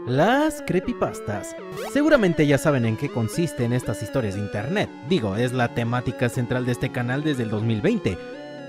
Las creepypastas. Seguramente ya saben en qué consisten estas historias de internet. Digo, es la temática central de este canal desde el 2020.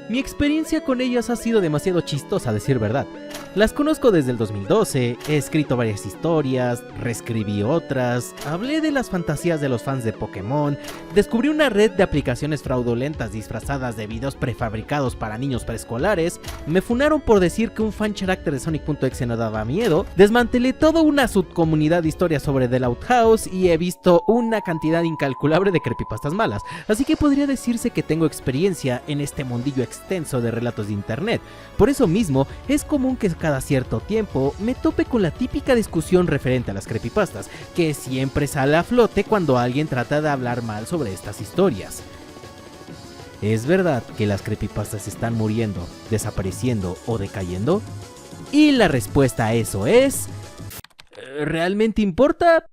Mi experiencia con ellas ha sido demasiado chistosa, a decir verdad. Las conozco desde el 2012, he escrito varias historias, reescribí otras, hablé de las fantasías de los fans de Pokémon, descubrí una red de aplicaciones fraudulentas disfrazadas de videos prefabricados para niños preescolares, me funaron por decir que un fan character de Sonic.exe no daba miedo, desmantelé toda una subcomunidad de historias sobre The Loud House y he visto una cantidad incalculable de creepypastas malas, así que podría decirse que tengo experiencia en este mundillo extenso de relatos de internet. Por eso mismo, es común que cada cierto tiempo me tope con la típica discusión referente a las creepypastas, que siempre sale a flote cuando alguien trata de hablar mal sobre estas historias. ¿Es verdad que las creepypastas están muriendo, desapareciendo o decayendo? Y la respuesta a eso es... ¿realmente importa?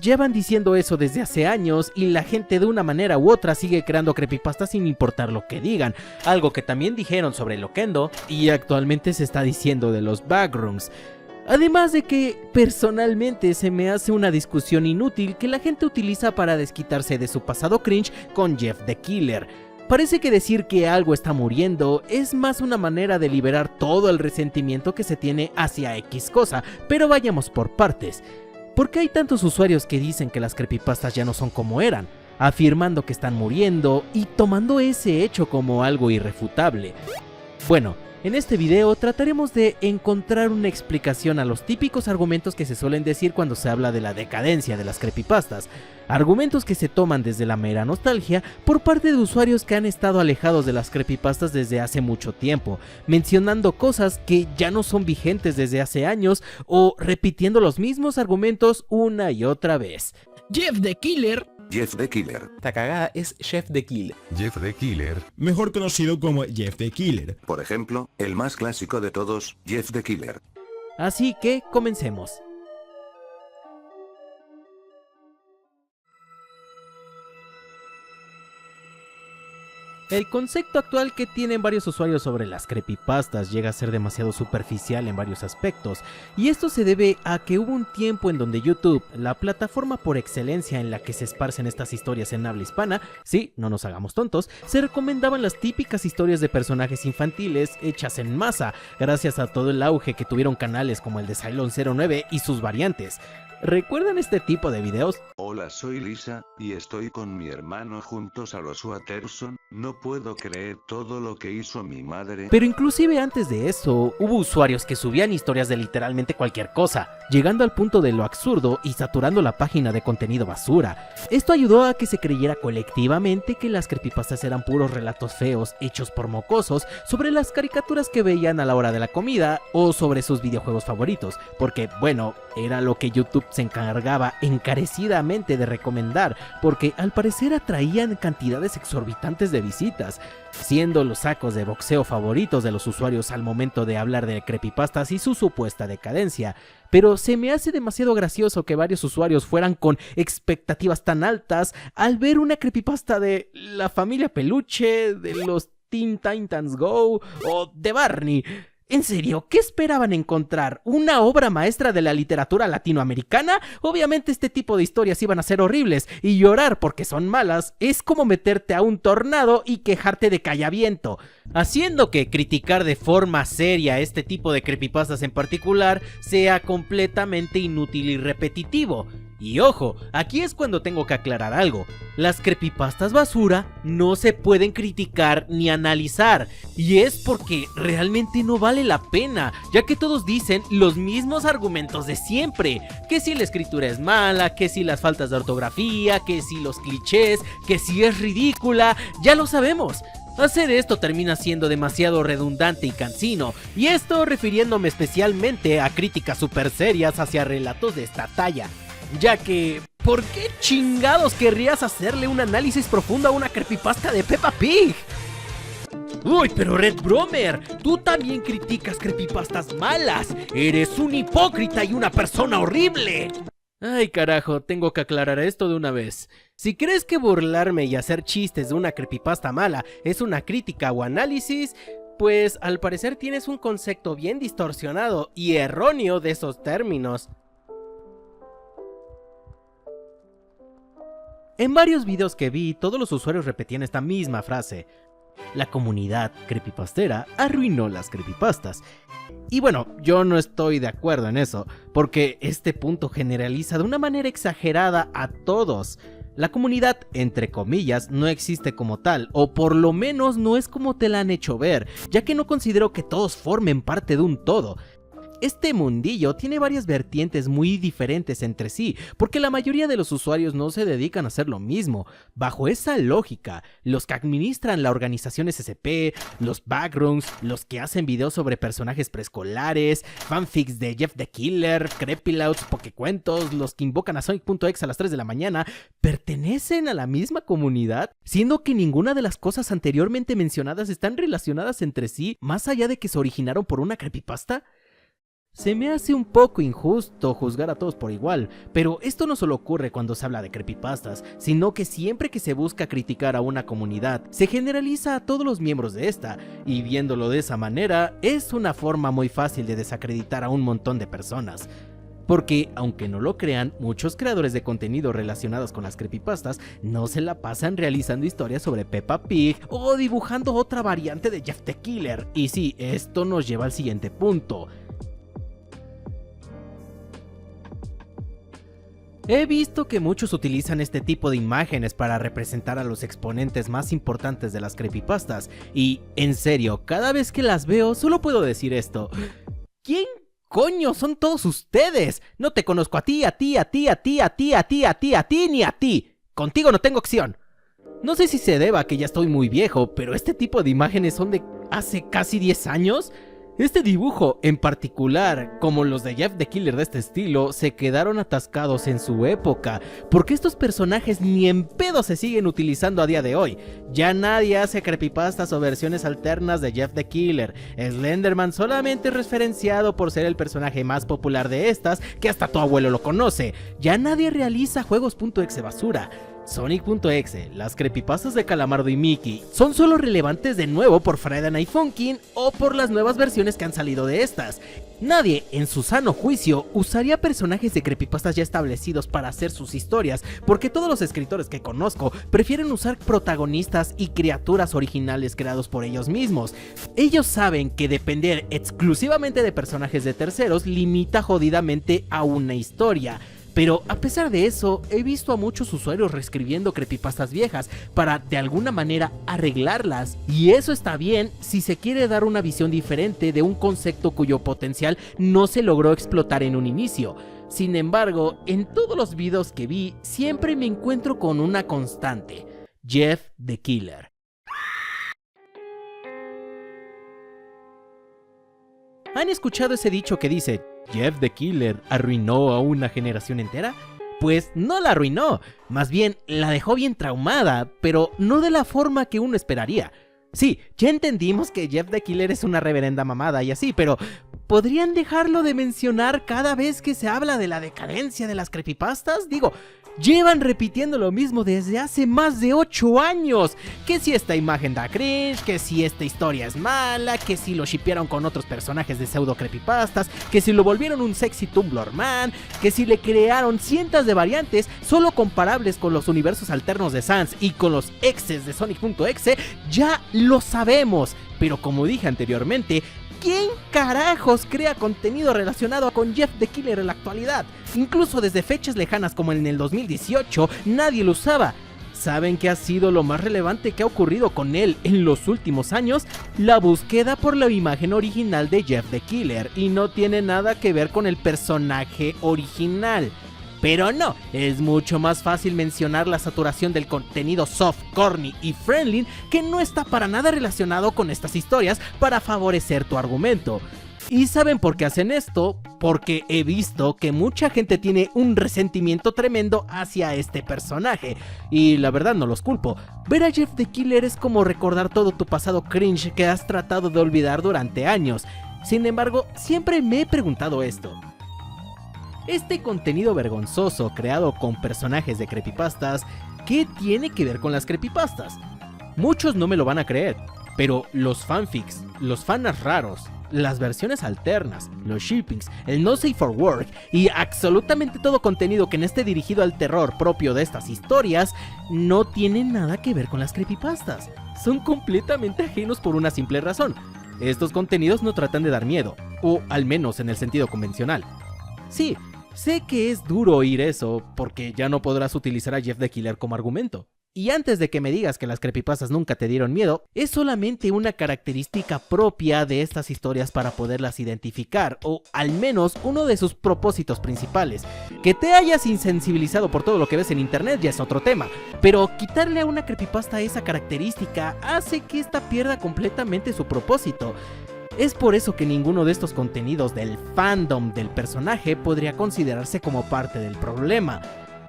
Llevan diciendo eso desde hace años y la gente de una manera u otra sigue creando creepypastas sin importar lo que digan, algo que también dijeron sobre Loquendo y actualmente se está diciendo de los backrooms. Además de que personalmente se me hace una discusión inútil que la gente utiliza para desquitarse de su pasado cringe con Jeff the Killer. Parece que decir que algo está muriendo es más una manera de liberar todo el resentimiento que se tiene hacia X cosa, pero vayamos por partes. ¿Por qué hay tantos usuarios que dicen que las creepypastas ya no son como eran, afirmando que están muriendo y tomando ese hecho como algo irrefutable? Bueno, en este video trataremos de encontrar una explicación a los típicos argumentos que se suelen decir cuando se habla de la decadencia de las creepypastas, argumentos que se toman desde la mera nostalgia por parte de usuarios que han estado alejados de las creepypastas desde hace mucho tiempo, mencionando cosas que ya no son vigentes desde hace años o repitiendo los mismos argumentos una y otra vez. Jeff the Killer. Jeff the Killer. Esta cagada es Jeff the Killer. Jeff the Killer. Mejor conocido como Jeff the Killer. Por ejemplo, el más clásico de todos, Jeff the Killer. Así que comencemos. El concepto actual que tienen varios usuarios sobre las creepypastas llega a ser demasiado superficial en varios aspectos, y esto se debe a que hubo un tiempo en donde YouTube, la plataforma por excelencia en la que se esparcen estas historias en habla hispana, sí, no nos hagamos tontos, se recomendaban las típicas historias de personajes infantiles hechas en masa, gracias a todo el auge que tuvieron canales como el de Cylon09 y sus variantes. ¿Recuerdan este tipo de videos? Hola, soy Lisa, y estoy con mi hermano juntos a los Watterson. No puedo creer todo lo que hizo mi madre. Pero inclusive antes de eso, hubo usuarios que subían historias de literalmente cualquier cosa, llegando al punto de lo absurdo y saturando la página de contenido basura. Esto ayudó a que se creyera colectivamente que las creepypastas eran puros relatos feos hechos por mocosos sobre las caricaturas que veían a la hora de la comida o sobre sus videojuegos favoritos, porque bueno, era lo que YouTube se encargaba encarecidamente de recomendar, porque al parecer atraían cantidades exorbitantes de visitas, siendo los sacos de boxeo favoritos de los usuarios al momento de hablar de creepypastas y su supuesta decadencia. Pero se me hace demasiado gracioso que varios usuarios fueran con expectativas tan altas al ver una creepypasta de la familia Peluche, de los Teen Titans Go o de Barney. ¿En serio? ¿Qué esperaban encontrar? ¿Una obra maestra de la literatura latinoamericana? Obviamente este tipo de historias iban a ser horribles, y llorar porque son malas es como meterte a un tornado y quejarte de callaviento, haciendo que criticar de forma seria este tipo de creepypastas en particular sea completamente inútil y repetitivo. Y ojo, aquí es cuando tengo que aclarar algo. Las creepypastas basura no se pueden criticar ni analizar, y es porque realmente no vale la pena, ya que todos dicen los mismos argumentos de siempre, que si la escritura es mala, que si las faltas de ortografía, que si los clichés, que si es ridícula, ya lo sabemos. Hacer esto termina siendo demasiado redundante y cansino, y esto refiriéndome especialmente a críticas super serias hacia relatos de esta talla. Ya que, ¿por qué chingados querrías hacerle un análisis profundo a una creepypasta de Peppa Pig? Uy, pero Red Bromer, tú también criticas creepypastas malas. Eres un hipócrita y una persona horrible. Ay carajo, tengo que aclarar esto de una vez. Si crees que burlarme y hacer chistes de una creepypasta mala es una crítica o análisis, pues al parecer tienes un concepto bien distorsionado y erróneo de esos términos. En varios videos que vi, todos los usuarios repetían esta misma frase: la comunidad creepypastera arruinó las creepypastas. Y bueno, yo no estoy de acuerdo en eso, porque este punto generaliza de una manera exagerada a todos. La comunidad, entre comillas, no existe como tal, o por lo menos no es como te la han hecho ver, ya que no considero que todos formen parte de un todo. Este mundillo tiene varias vertientes muy diferentes entre sí, porque la mayoría de los usuarios no se dedican a hacer lo mismo. Bajo esa lógica, los que administran la organización SCP, los backrooms, los que hacen videos sobre personajes preescolares, fanfics de Jeff the Killer, creepylouts, pokecuentos, los que invocan a Sonic.exe a las 3 de la mañana, ¿pertenecen a la misma comunidad? Siendo que ninguna de las cosas anteriormente mencionadas están relacionadas entre sí, más allá de que se originaron por una creepypasta. Se me hace un poco injusto juzgar a todos por igual, pero esto no solo ocurre cuando se habla de creepypastas, sino que siempre que se busca criticar a una comunidad, se generaliza a todos los miembros de esta, y viéndolo de esa manera, es una forma muy fácil de desacreditar a un montón de personas. Porque, aunque no lo crean, muchos creadores de contenido relacionados con las creepypastas no se la pasan realizando historias sobre Peppa Pig o dibujando otra variante de Jeff the Killer. Y sí, esto nos lleva al siguiente punto. He visto que muchos utilizan este tipo de imágenes para representar a los exponentes más importantes de las creepypastas, y en serio, cada vez que las veo solo puedo decir esto: ¿quién coño son todos ustedes? No te conozco a ti, ni a ti. Contigo no tengo opción. No sé si se deba a que ya estoy muy viejo, pero este tipo de imágenes son de hace casi 10 años. Este dibujo en particular, como los de Jeff the Killer de este estilo, se quedaron atascados en su época, porque estos personajes ni en pedo se siguen utilizando a día de hoy. Ya nadie hace creepypastas o versiones alternas de Jeff the Killer. Slenderman solamente es referenciado por ser el personaje más popular de estas, que hasta tu abuelo lo conoce. Ya nadie realiza juegos.exe basura. Sonic.exe, las creepypastas de Calamardo y Mickey son solo relevantes de nuevo por Friday Night Funkin' o por las nuevas versiones que han salido de estas. Nadie, en su sano juicio, usaría personajes de creepypastas ya establecidos para hacer sus historias, porque todos los escritores que conozco prefieren usar protagonistas y criaturas originales creados por ellos mismos. Ellos saben que depender exclusivamente de personajes de terceros limita jodidamente a una historia. Pero a pesar de eso, he visto a muchos usuarios reescribiendo creepypastas viejas para de alguna manera arreglarlas, y eso está bien si se quiere dar una visión diferente de un concepto cuyo potencial no se logró explotar en un inicio. Sin embargo, en todos los videos que vi, siempre me encuentro con una constante: Jeff the Killer. ¿Han escuchado ese dicho que dice: Jeff the Killer arruinó a una generación entera? Pues no la arruinó, más bien la dejó bien traumada, pero no de la forma que uno esperaría. Sí, ya entendimos que Jeff the Killer es una reverenda mamada y así, pero ¿podrían dejarlo de mencionar cada vez que se habla de la decadencia de las creepypastas? Digo, llevan repitiendo lo mismo desde hace más de 8 años. Que si esta imagen da cringe, que si esta historia es mala, que si lo shippearon con otros personajes de pseudo creepypastas, que si lo volvieron un sexy Tumblr man, que si le crearon cientos de variantes solo comparables con los universos alternos de Sans y con los exes de Sonic.exe. Ya lo sabemos, pero como dije anteriormente, ¿quién carajos crea contenido relacionado con Jeff the Killer en la actualidad? Incluso desde fechas lejanas como en el 2018, nadie lo usaba. ¿Saben qué ha sido lo más relevante que ha ocurrido con él en los últimos años? La búsqueda por la imagen original de Jeff the Killer, y no tiene nada que ver con el personaje original. Pero no, es mucho más fácil mencionar la saturación del contenido soft, corny y friendly que no está para nada relacionado con estas historias para favorecer tu argumento. ¿Y saben por qué hacen esto? Porque he visto que mucha gente tiene un resentimiento tremendo hacia este personaje, y la verdad no los culpo. Ver a Jeff the Killer es como recordar todo tu pasado cringe que has tratado de olvidar durante años. Sin embargo, siempre me he preguntado esto: este contenido vergonzoso creado con personajes de creepypastas, ¿qué tiene que ver con las creepypastas? Muchos no me lo van a creer, pero los fanfics, los fanas raros, las versiones alternas, los shippings, el no safe for work y absolutamente todo contenido que no esté dirigido al terror propio de estas historias no tienen nada que ver con las creepypastas. Son completamente ajenos por una simple razón. Estos contenidos no tratan de dar miedo, o al menos en el sentido convencional. Sí, sé que es duro oír eso, porque ya no podrás utilizar a Jeff the Killer como argumento. Y antes de que me digas que las creepypastas nunca te dieron miedo, es solamente una característica propia de estas historias para poderlas identificar, o al menos uno de sus propósitos principales. Que te hayas insensibilizado por todo lo que ves en internet ya es otro tema, pero quitarle a una creepypasta esa característica hace que esta pierda completamente su propósito. Es por eso que ninguno de estos contenidos del fandom del personaje podría considerarse como parte del problema.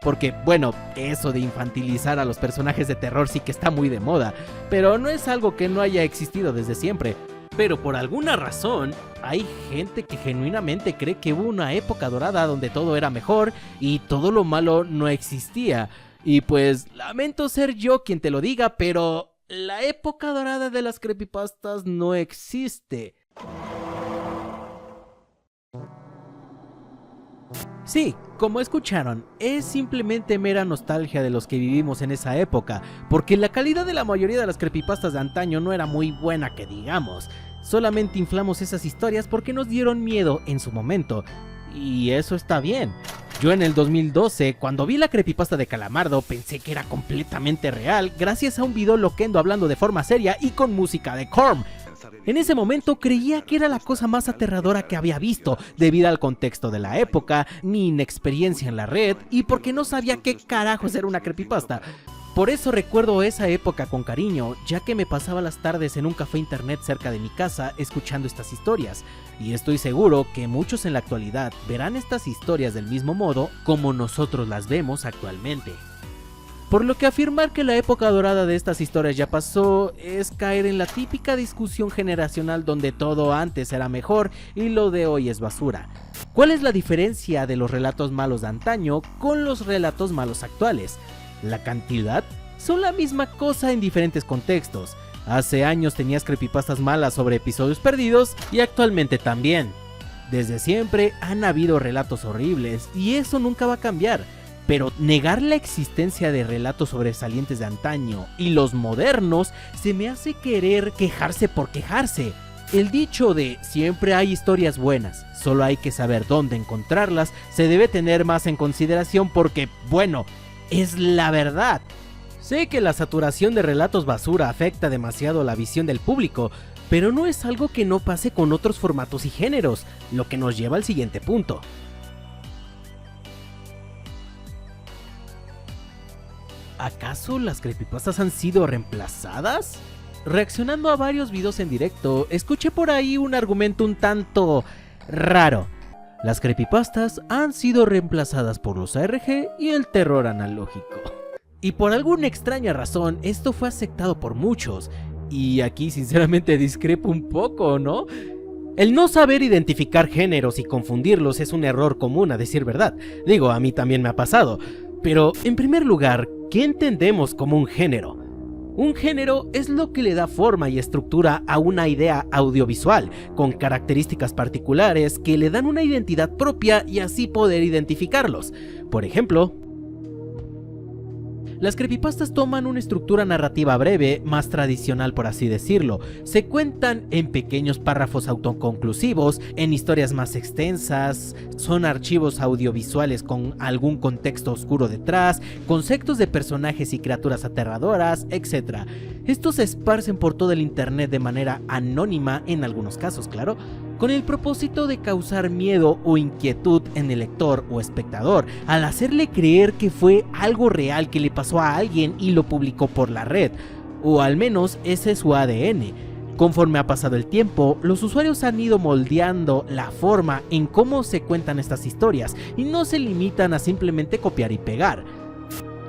Porque, bueno, eso de infantilizar a los personajes de terror sí que está muy de moda, pero no es algo que no haya existido desde siempre. Pero por alguna razón, hay gente que genuinamente cree que hubo una época dorada donde todo era mejor y todo lo malo no existía. Y pues, lamento ser yo quien te lo diga, pero la época dorada de las creepypastas no existe. Sí, como escucharon, es simplemente mera nostalgia de los que vivimos en esa época, porque la calidad de la mayoría de las creepypastas de antaño no era muy buena que digamos. Solamente inflamos esas historias porque nos dieron miedo en su momento, y eso está bien. Yo en el 2012, cuando vi la creepypasta de Calamardo, pensé que era completamente real gracias a un video loquendo hablando de forma seria y con música de Korn. En ese momento creía que era la cosa más aterradora que había visto, debido al contexto de la época, mi inexperiencia en la red y porque no sabía qué carajos era una creepypasta. Por eso recuerdo esa época con cariño, ya que me pasaba las tardes en un café internet cerca de mi casa escuchando estas historias, y estoy seguro que muchos en la actualidad verán estas historias del mismo modo como nosotros las vemos actualmente. Por lo que afirmar que la época dorada de estas historias ya pasó es caer en la típica discusión generacional donde todo antes era mejor y lo de hoy es basura. ¿Cuál es la diferencia de los relatos malos de antaño con los relatos malos actuales? ¿La cantidad? Son la misma cosa en diferentes contextos. Hace años tenías creepypastas malas sobre episodios perdidos y actualmente también. Desde siempre han habido relatos horribles y eso nunca va a cambiar. Pero negar la existencia de relatos sobresalientes de antaño y los modernos se me hace querer quejarse por quejarse. El dicho de siempre hay historias buenas, solo hay que saber dónde encontrarlas, se debe tener más en consideración porque, bueno, es la verdad. Sé que la saturación de relatos basura afecta demasiado la visión del público, pero no es algo que no pase con otros formatos y géneros, lo que nos lleva al siguiente punto. ¿Acaso las creepypastas han sido reemplazadas? Reaccionando a varios videos en directo, escuché por ahí un argumento un tanto raro. Las creepypastas han sido reemplazadas por los ARG y el terror analógico. Y por alguna extraña razón, esto fue aceptado por muchos. Y aquí sinceramente discrepo un poco, ¿no? El no saber identificar géneros y confundirlos es un error común, a decir verdad. Digo, a mí también me ha pasado. Pero, en primer lugar, ¿qué entendemos como un género? Un género es lo que le da forma y estructura a una idea audiovisual, con características particulares que le dan una identidad propia y así poder identificarlos. Por ejemplo, las creepypastas toman una estructura narrativa breve, más tradicional por así decirlo. Se cuentan en pequeños párrafos autoconclusivos, en historias más extensas, son archivos audiovisuales con algún contexto oscuro detrás, conceptos de personajes y criaturas aterradoras, etc. Estos se esparcen por todo el internet de manera anónima en algunos casos, claro, con el propósito de causar miedo o inquietud en el lector o espectador, al hacerle creer que fue algo real que le pasó a alguien y lo publicó por la red, o al menos ese es su ADN. Conforme ha pasado el tiempo, los usuarios han ido moldeando la forma en cómo se cuentan estas historias y no se limitan a simplemente copiar y pegar.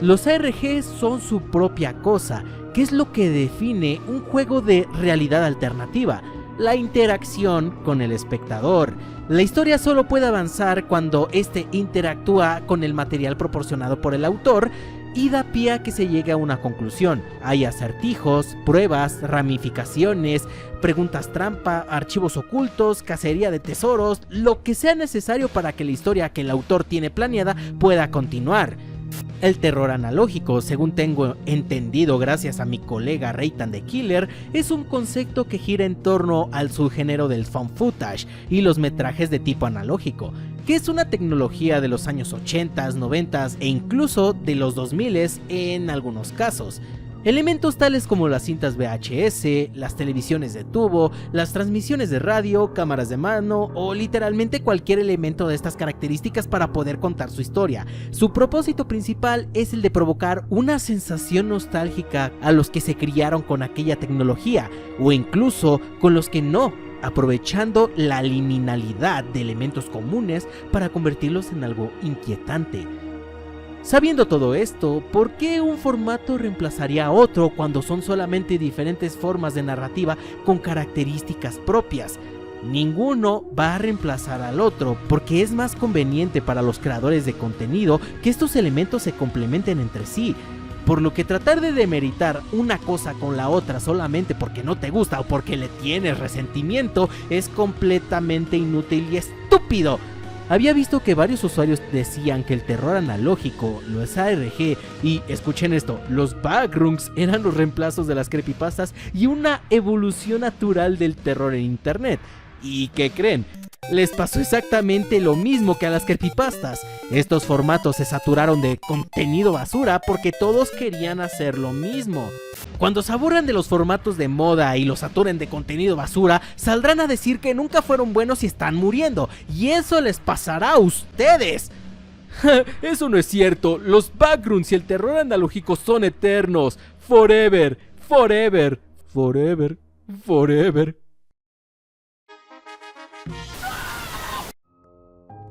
Los ARG son su propia cosa, que es lo que define un juego de realidad alternativa. La interacción con el espectador. La historia solo puede avanzar cuando éste interactúa con el material proporcionado por el autor, y da pie a que se llegue a una conclusión. Hay acertijos, pruebas, ramificaciones, preguntas trampa, archivos ocultos, cacería de tesoros, lo que sea necesario para que la historia que el autor tiene planeada pueda continuar. El terror analógico, según tengo entendido gracias a mi colega Reitan the Killer, es un concepto que gira en torno al subgénero del found footage y los metrajes de tipo analógico, que es una tecnología de los años 80s, 90s e incluso de los 2000s en algunos casos. Elementos tales como las cintas VHS, las televisiones de tubo, las transmisiones de radio, cámaras de mano o literalmente cualquier elemento de estas características para poder contar su historia. Su propósito principal es el de provocar una sensación nostálgica a los que se criaron con aquella tecnología o incluso con los que no, aprovechando la liminalidad de elementos comunes para convertirlos en algo inquietante. Sabiendo todo esto, ¿por qué un formato reemplazaría a otro cuando son solamente diferentes formas de narrativa con características propias? Ninguno va a reemplazar al otro porque es más conveniente para los creadores de contenido que estos elementos se complementen entre sí. Por lo que tratar de demeritar una cosa con la otra solamente porque no te gusta o porque le tienes resentimiento es completamente inútil y estúpido. Había visto que varios usuarios decían que el terror analógico, los ARG y, escuchen esto, los backrooms eran los reemplazos de las creepypastas y una evolución natural del terror en internet. ¿Y qué creen? Les pasó exactamente lo mismo que a las creepypastas. Estos formatos se saturaron de contenido basura porque todos querían hacer lo mismo. Cuando se aburran de los formatos de moda y los saturen de contenido basura, saldrán a decir que nunca fueron buenos y están muriendo. Y eso les pasará a ustedes. Eso no es cierto. Los backrooms y el terror analógico son eternos. Forever, forever, forever, forever.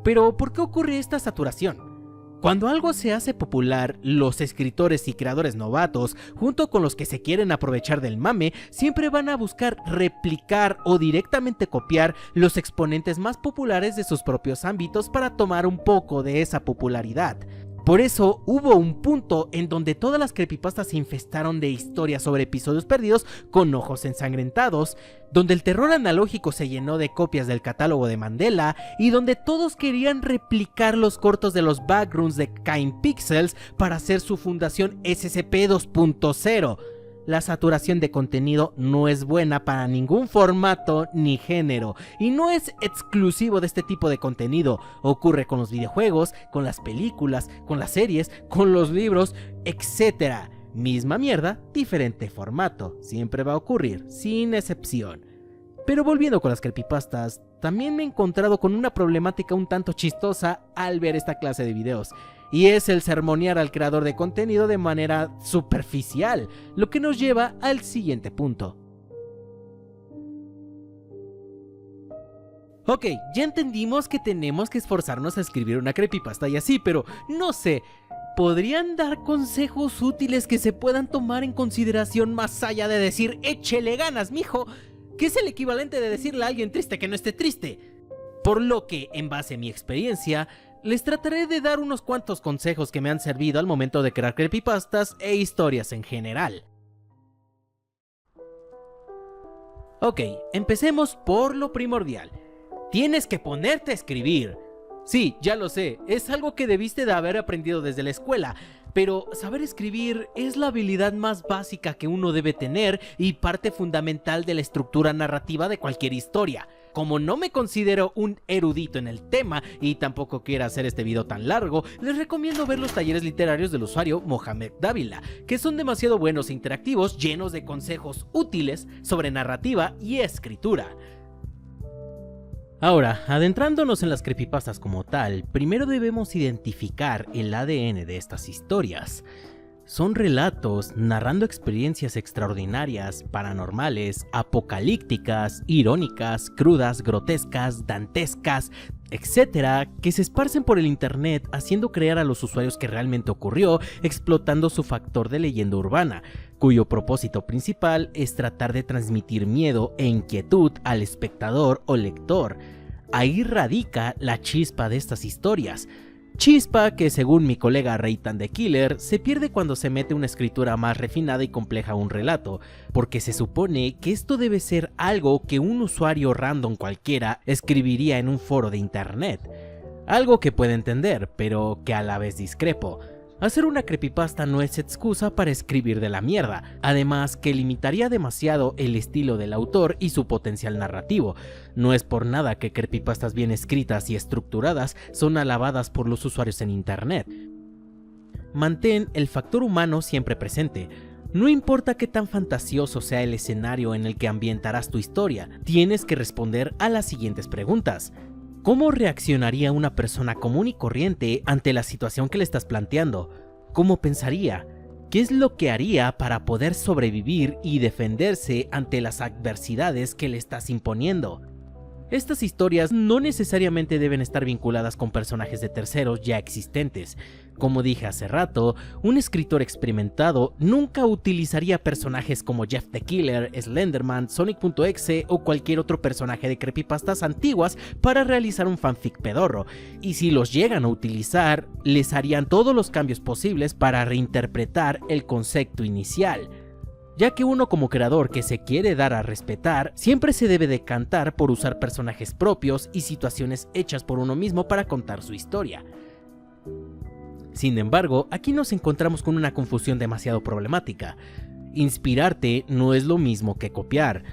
Pero, ¿por qué ocurre esta saturación? Cuando algo se hace popular, los escritores y creadores novatos, junto con los que se quieren aprovechar del mame, siempre van a buscar replicar o directamente copiar los exponentes más populares de sus propios ámbitos para tomar un poco de esa popularidad. Por eso hubo un punto en donde todas las creepypastas se infestaron de historias sobre episodios perdidos con ojos ensangrentados, donde el terror analógico se llenó de copias del catálogo de Mandela y donde todos querían replicar los cortos de los backrooms de Kind Pixels para hacer su fundación SCP 2.0. La saturación de contenido no es buena para ningún formato ni género y no es exclusivo de este tipo de contenido. Ocurre con los videojuegos, con las películas, con las series, con los libros, etc. Misma mierda, diferente formato. Siempre va a ocurrir, sin excepción. Pero volviendo con las creepypastas, también me he encontrado con una problemática un tanto chistosa al ver esta clase de videos. Y es el sermonear al creador de contenido de manera superficial, lo que nos lleva al siguiente punto. Ok, ya entendimos que tenemos que esforzarnos a escribir una creepypasta y así, pero no sé, ¿podrían dar consejos útiles que se puedan tomar en consideración más allá de decir échele ganas, mijo? Que es el equivalente de decirle a alguien triste que no esté triste. Por lo que, en base a mi experiencia, les trataré de dar unos cuantos consejos que me han servido al momento de crear creepypastas e historias en general. Ok, empecemos por lo primordial. Tienes que ponerte a escribir. Sí, ya lo sé, es algo que debiste de haber aprendido desde la escuela, pero saber escribir es la habilidad más básica que uno debe tener y parte fundamental de la estructura narrativa de cualquier historia. Como no me considero un erudito en el tema y tampoco quiero hacer este video tan largo, les recomiendo ver los talleres literarios del usuario Mohamed Dávila, que son demasiado buenos e interactivos, llenos de consejos útiles sobre narrativa y escritura. Ahora, adentrándonos en las creepypastas como tal, primero debemos identificar el ADN de estas historias. Son relatos narrando experiencias extraordinarias, paranormales, apocalípticas, irónicas, crudas, grotescas, dantescas, etc., que se esparcen por el internet haciendo creer a los usuarios que realmente ocurrió, explotando su factor de leyenda urbana, cuyo propósito principal es tratar de transmitir miedo e inquietud al espectador o lector. Ahí radica la chispa de estas historias. Chispa que, según mi colega Reitan the Killer, se pierde cuando se mete una escritura más refinada y compleja a un relato, porque se supone que esto debe ser algo que un usuario random cualquiera escribiría en un foro de internet. Algo que puedo entender, pero que a la vez discrepo. Hacer una creepypasta no es excusa para escribir de la mierda, además que limitaría demasiado el estilo del autor y su potencial narrativo. No es por nada que creepypastas bien escritas y estructuradas son alabadas por los usuarios en internet. Mantén el factor humano siempre presente. No importa qué tan fantasioso sea el escenario en el que ambientarás tu historia, tienes que responder a las siguientes preguntas. ¿Cómo reaccionaría una persona común y corriente ante la situación que le estás planteando? ¿Cómo pensaría? ¿Qué es lo que haría para poder sobrevivir y defenderse ante las adversidades que le estás imponiendo? Estas historias no necesariamente deben estar vinculadas con personajes de terceros ya existentes. Como dije hace rato, un escritor experimentado nunca utilizaría personajes como Jeff the Killer, Slenderman, Sonic.exe o cualquier otro personaje de creepypastas antiguas para realizar un fanfic pedorro, y si los llegan a utilizar, les harían todos los cambios posibles para reinterpretar el concepto inicial. Ya que uno como creador que se quiere dar a respetar, siempre se debe decantar por usar personajes propios y situaciones hechas por uno mismo para contar su historia. Sin embargo, aquí nos encontramos con una confusión demasiado problemática. Inspirarte no es lo mismo que copiar.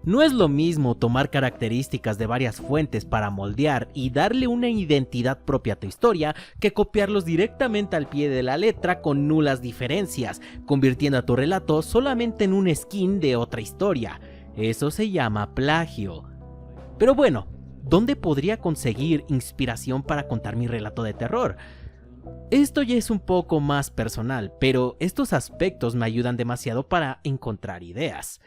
No es lo mismo tomar características de varias fuentes para moldear y darle una identidad propia a tu historia que copiarlos directamente al pie de la letra con nulas diferencias, convirtiendo a tu relato solamente en un skin de otra historia. Eso se llama plagio. Pero bueno, ¿dónde podría conseguir inspiración para contar mi relato de terror? Esto ya es un poco más personal, pero estos aspectos me ayudan demasiado para encontrar ideas.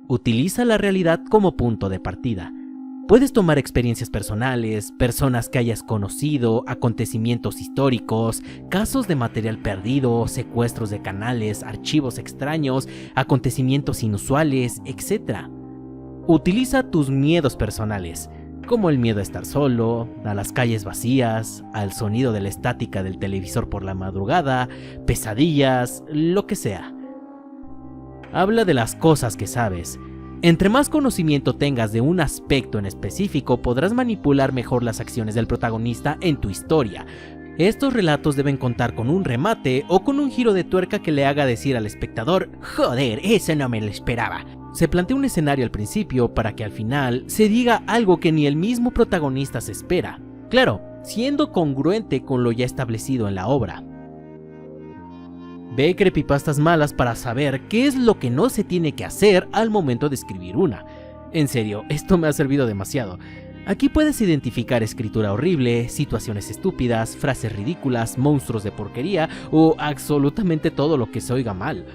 Utiliza la realidad como punto de partida. Puedes tomar experiencias personales, personas que hayas conocido, acontecimientos históricos, casos de material perdido, secuestros de canales, archivos extraños, acontecimientos inusuales, etc. Utiliza tus miedos personales, como el miedo a estar solo, a las calles vacías, al sonido de la estática del televisor por la madrugada, pesadillas, lo que sea. Habla de las cosas que sabes. Entre más conocimiento tengas de un aspecto en específico, podrás manipular mejor las acciones del protagonista en tu historia. Estos relatos deben contar con un remate o con un giro de tuerca que le haga decir al espectador: "Joder, eso no me lo esperaba". Se plantea un escenario al principio para que al final se diga algo que ni el mismo protagonista se espera. Claro, siendo congruente con lo ya establecido en la obra. Ve creepypastas malas para saber qué es lo que no se tiene que hacer al momento de escribir una. En serio, esto me ha servido demasiado. Aquí puedes identificar escritura horrible, situaciones estúpidas, frases ridículas, monstruos de porquería o absolutamente todo lo que se oiga mal.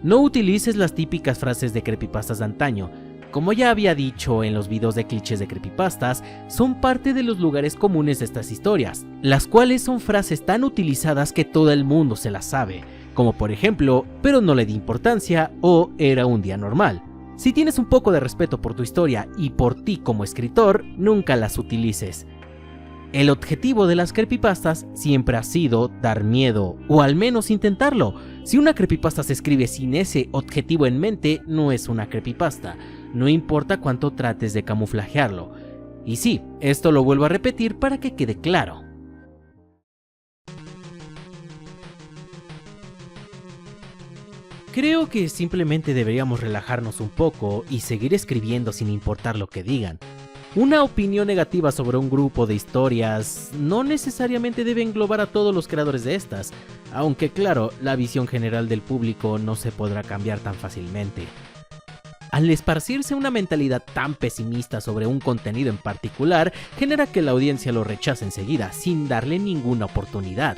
No utilices las típicas frases de creepypastas de antaño. Como ya había dicho en los videos de clichés de creepypastas, son parte de los lugares comunes de estas historias, las cuales son frases tan utilizadas que todo el mundo se las sabe, como por ejemplo, "pero no le di importancia" o "era un día normal". Si tienes un poco de respeto por tu historia y por ti como escritor, nunca las utilices. El objetivo de las creepypastas siempre ha sido dar miedo, o al menos intentarlo. Si una creepypasta se escribe sin ese objetivo en mente, no es una creepypasta, no importa cuánto trates de camuflajearlo. Y sí, esto lo vuelvo a repetir para que quede claro. Creo que simplemente deberíamos relajarnos un poco y seguir escribiendo sin importar lo que digan. Una opinión negativa sobre un grupo de historias no necesariamente debe englobar a todos los creadores de estas, aunque claro, la visión general del público no se podrá cambiar tan fácilmente. Al esparcirse una mentalidad tan pesimista sobre un contenido en particular, genera que la audiencia lo rechace enseguida, sin darle ninguna oportunidad.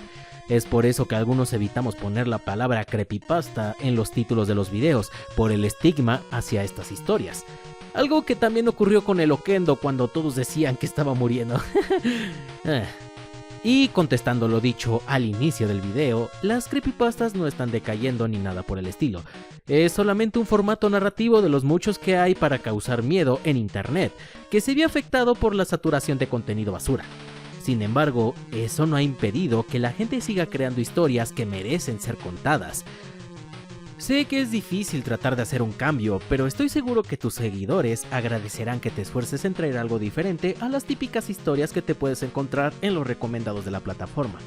Es por eso que algunos evitamos poner la palabra creepypasta en los títulos de los videos, por el estigma hacia estas historias. Algo que también ocurrió con el Oquendo cuando todos decían que estaba muriendo. Y contestando lo dicho al inicio del video, las creepypastas no están decayendo ni nada por el estilo. Es solamente un formato narrativo de los muchos que hay para causar miedo en internet, que se vio afectado por la saturación de contenido basura. Sin embargo, eso no ha impedido que la gente siga creando historias que merecen ser contadas. Sé que es difícil tratar de hacer un cambio, pero estoy seguro que tus seguidores agradecerán que te esfuerces en traer algo diferente a las típicas historias que te puedes encontrar en los recomendados de la plataforma.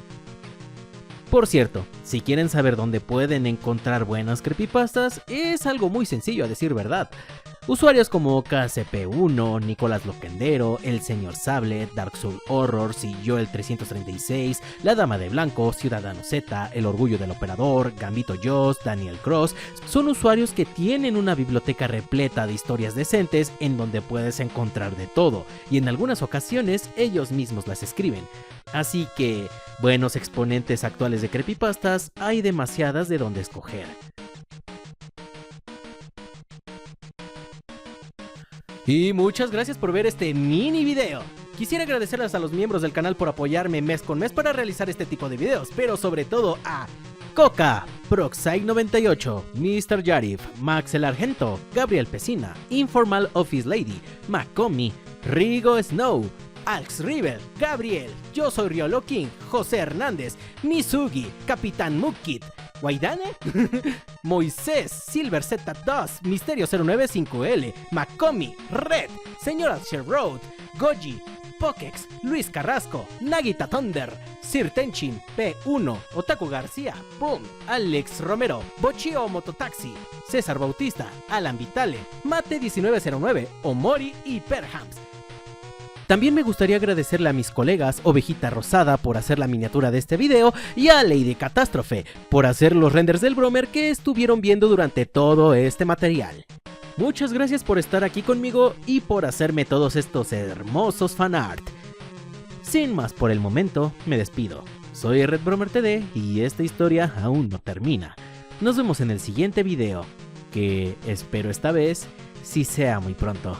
Por cierto, si quieren saber dónde pueden encontrar buenas creepypastas, es algo muy sencillo a decir verdad. Usuarios como KCP1, Nicolás Loquendero, El Señor Sable, Dark Soul Horrors y Yo el 336, La Dama de Blanco, Ciudadano Z, El Orgullo del Operador, Gambito Joss, Daniel Cross, son usuarios que tienen una biblioteca repleta de historias decentes en donde puedes encontrar de todo, y en algunas ocasiones ellos mismos las escriben. Así que, buenos exponentes actuales de creepypastas, hay demasiadas de donde escoger. Y muchas gracias por ver este mini video. Quisiera agradecerles a los miembros del canal por apoyarme mes con mes para realizar este tipo de videos, pero sobre todo a Coca, Proxide98, Mr. Yarif, Max el Argento, Gabriel Pesina, Informal Office Lady, Macomi, Rigo Snow, Alx River, Gabriel, Yo Soy Riolo King, José Hernández, Misugi, Capitán Mukit, Guaidane, Moisés, Silver Z2, Misterio 095L, Macomi, Red, Señora Road, Goji, Pokex, Luis Carrasco, Nagita Thunder, Sir Tenchin, P1, Otaku García, Boom, Alex Romero, Bochio Mototaxi, César Bautista, Alan Vitale, Mate 1909, Omori y Perhams. También me gustaría agradecerle a mis colegas Ovejita Rosada por hacer la miniatura de este video y a Lady Catástrofe por hacer los renders del Bromer que estuvieron viendo durante todo este material. Muchas gracias por estar aquí conmigo y por hacerme todos estos hermosos fanart. Sin más por el momento, me despido. Soy Red Bromer TD y esta historia aún no termina. Nos vemos en el siguiente video, que espero esta vez sí sea muy pronto.